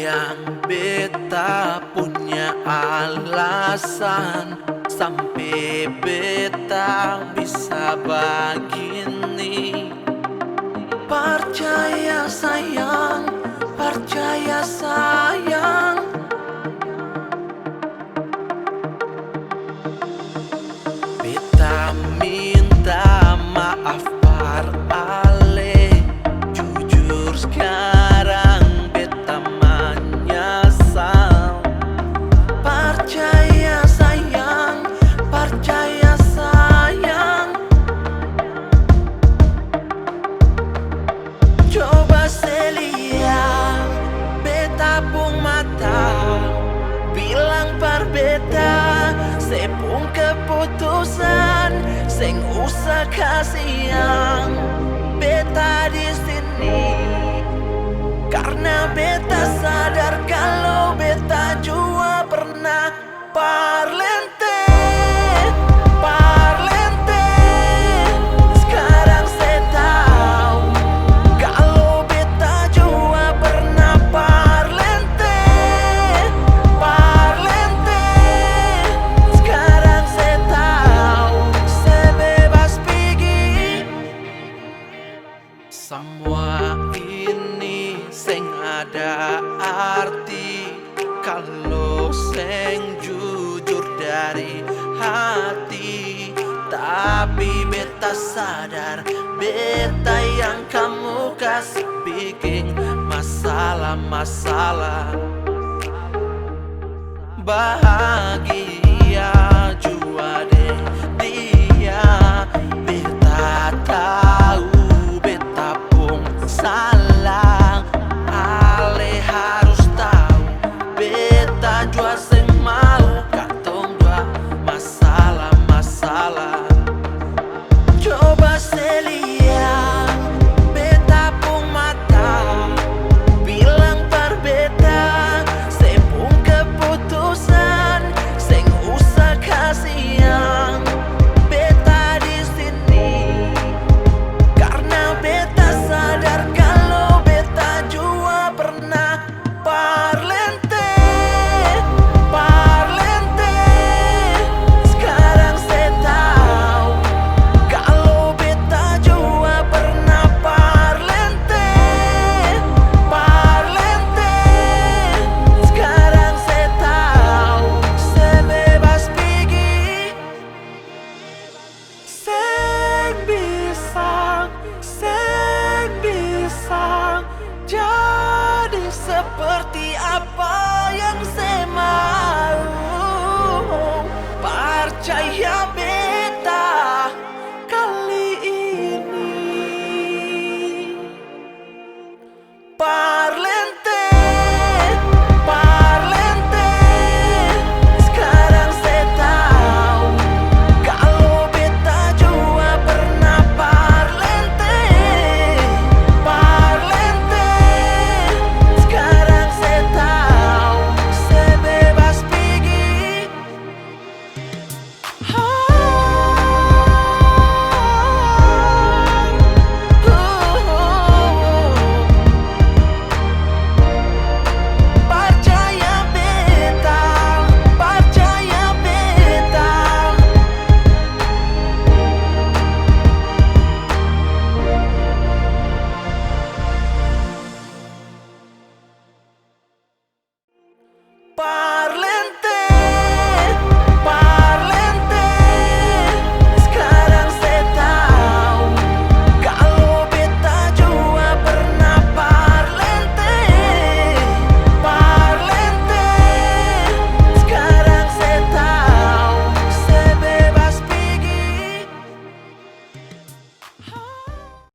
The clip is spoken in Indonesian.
sayang, beta punya alasan sampai beta bisa begini. Percaya sayang, percaya sayang. Beta minta maaf Parlente, jujur sekarang beta menyesal. Percaya sayang, percaya sayang. Coba selia beta pung mata, bilang par beta sepung keputusan, sing usah kasihan beta di sini. Karena beta sadar kalau beta juga pernah Parlente, Parlente. Sekarang saya tahu kalau beta juga pernah Parlente, Parlente. Sekarang saya tahu saya bebas pergi. Semua ini seng ada arti kalau seng jujur dari hati. Tapi beta sadar beta yang kamu kasih bikin masalah-masalah bahagia.